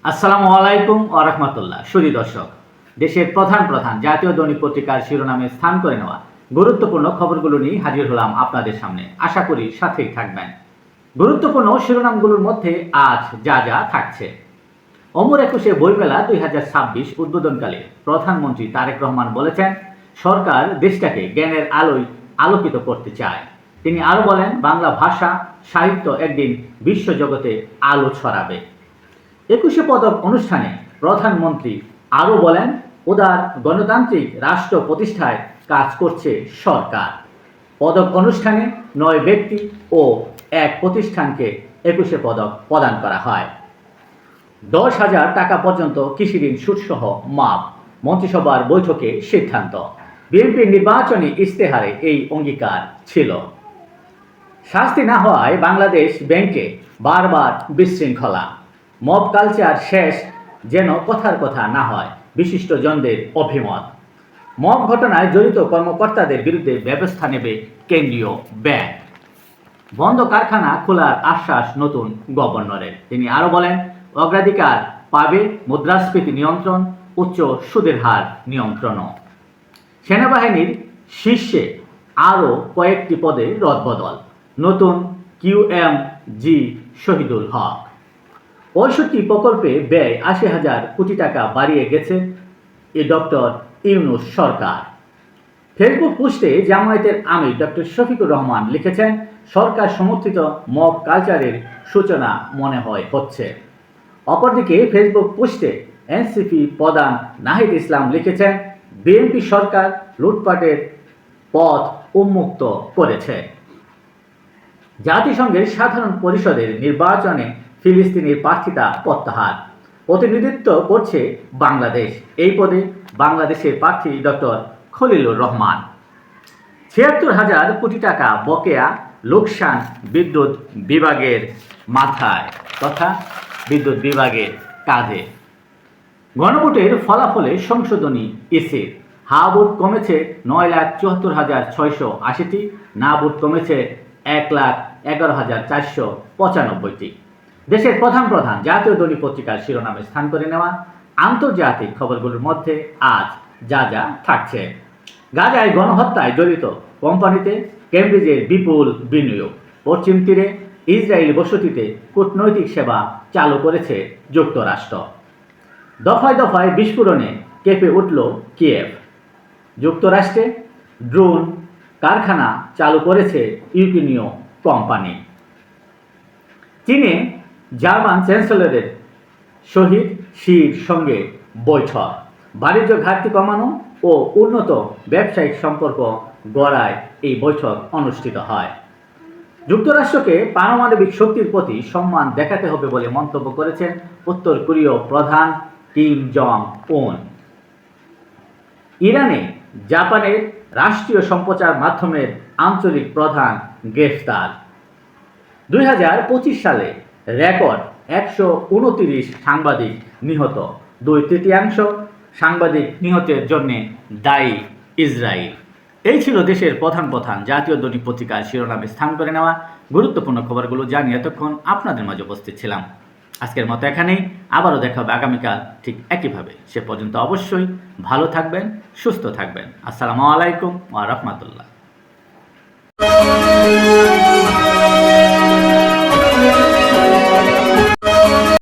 আসসালামু আলাইকুম ওয়া রাহমাতুল্লাহ। সুধী দর্শক, দেশের প্রধান প্রধান জাতীয় দৈনিক পত্রিকার শিরোনামে স্থান করে নেওয়া গুরুত্বপূর্ণ খবরগুলো নিয়ে হাজির হলাম আপনাদের সামনে। আশা করি সাথেই থাকবেন। গুরুত্বপূর্ণ শিরোনামগুলোর মধ্যে আজ যা যা থাকছে: অমর একুশে বইমেলা 2026 উদ্বোধনকালে প্রধানমন্ত্রী তারেক রহমান বলেছেন, সরকার দেশটাকে জ্ঞানের আলোয় আলোকিত করতে চায়। তিনি আরও বলেন, বাংলা ভাষা সাহিত্য একদিন বিশ্বজগতে আলো ছড়াবে। 21শে পদক অনুষ্ঠানে প্রধানমন্ত্রী আরও বলেন, উদার গণতান্ত্রিক রাষ্ট্র প্রতিষ্ঠায় কাজ করছে সরকার। পদক অনুষ্ঠানে 9 ব্যক্তি ও 1 প্রতিষ্ঠানকে 21শে পদক প্রদান করা হয়। 10,000 টাকা পর্যন্ত কৃষি ঋণ সুদসহ মাপ, মন্ত্রিসভার বৈঠকে সিদ্ধান্ত। বিএনপির নির্বাচনী ইশতেহারে এই অঙ্গীকার ছিল। শাস্তি না হওয়ায় বাংলাদেশ ব্যাংকে বারবার বিশৃঙ্খলা। মব কালচার শেষ যেন কথার কথা না হয়, বিশিষ্টজনদের অভিমত। মব ঘটনায় জড়িত কর্মকর্তাদের বিরুদ্ধে ব্যবস্থা নেবে কেন্দ্রীয় ব্যাংক। বন্ধ কারখানা খোলার আশ্বাস নতুন গভর্নরের। তিনি আরও বলেন, অগ্রাধিকার পাবে মুদ্রাস্ফীতি নিয়ন্ত্রণ, উচ্চ সুদের হার নিয়ন্ত্রণও। সেনাবাহিনীর শীর্ষে আরও কয়েকটি পদে রদবদল। নতুন QMG শহীদুল হক। 65 প্রকল্পে ব্যয় 80,000 কোটি টাকা বাড়িয়ে গেছে ডক্টর ইউনূস সরকার। ফেসবুক পোস্টে জামায়াতের আমির ডক্টর শফিকুর রহমান লিখেছেন, সরকার সমর্থিত মব কালচারের সূচনা মনে হয় হচ্ছে। অপরদিকে ফেসবুক পোস্টে এনসিপি প্রধান নাহিদ ইসলাম লিখেছেন, বিএনপি সরকার লুটপাটের পথ উন্মুক্ত করেছে। জাতিসংঘের সাধারণ পরিষদের নির্বাচনে ফিলিস্তিনির প্রার্থিতা প্রত্যাহার। প্রতিনিধিত্ব করছে বাংলাদেশ। এই পদে বাংলাদেশের প্রার্থী ডক্টর খলিলুর রহমান। 76,000 কোটি টাকা বকেয়া লোকসান বিদ্যুৎ বিভাগের মাথায় তথা বিদ্যুৎ বিভাগের কাঁধে। গণভোটের ফলাফলে সংশোধনী ইসির। হা ভোট কমেছে 9,74,680টি, না ভোট কমেছে 1,11,495টি। দেশের প্রধান প্রধান জাতীয় দৈনিক পত্রিকার শিরোনামে স্থান করে নেওয়া আন্তর্জাতিক খবরগুলোর মধ্যে আজ যা যা থাকছে: গাজায় গণহত্যায় জড়িত কোম্পানিতে কেমব্রিজের বিপুল বিনিয়োগ। পশ্চিম তীরে ইসরায়েলি বসতিতে কূটনৈতিক সেবা চালু করেছে যুক্তরাষ্ট্র। দফায় দফায় বিস্ফোরণে কেঁপে উঠল কিয়েভ। যুক্তরাষ্ট্রে ড্রোন কারখানা চালু করেছে ইউক্রেনীয় কোম্পানি। চীনে জার্মান চ্যান্সেলরের শহীদ শির সঙ্গে বৈঠক। বাণিজ্য ঘাটতি কমানো ও উন্নত ব্যবসায়িক সম্পর্ক গড়ায় এই বৈঠক অনুষ্ঠিত হয়। যুক্তরাষ্ট্রকে পারমাণবিক শক্তির প্রতি সম্মান দেখাতে হবে বলে মন্তব্য করেছেন উত্তর কোরীয় প্রধান কিম জং উন। ইরানে জাপানের রাষ্ট্রীয় সম্প্রচার মাধ্যমের আঞ্চলিক প্রধান গ্রেফতার। 2025 সালে রেকর্ড 129 সাংবাদিক নিহত। 2/3 সাংবাদিক নিহতের জন্য দায়ী ইসরায়েল। এই ছিল দেশের প্রধান প্রধান জাতীয় দৈনিক পত্রিকার শিরোনামে স্থান করে নেওয়া গুরুত্বপূর্ণ খবরগুলো জানিয়ে এতক্ষণ আপনাদের মাঝে উপস্থিত ছিলাম। আজকের মতো এখানেই, আবারও দেখা হবে আগামীকাল ঠিক একইভাবে। সে পর্যন্ত অবশ্যই ভালো থাকবেন, সুস্থ থাকবেন। আসসালামু আলাইকুম ওয়া রাহমাতুল্লাহ।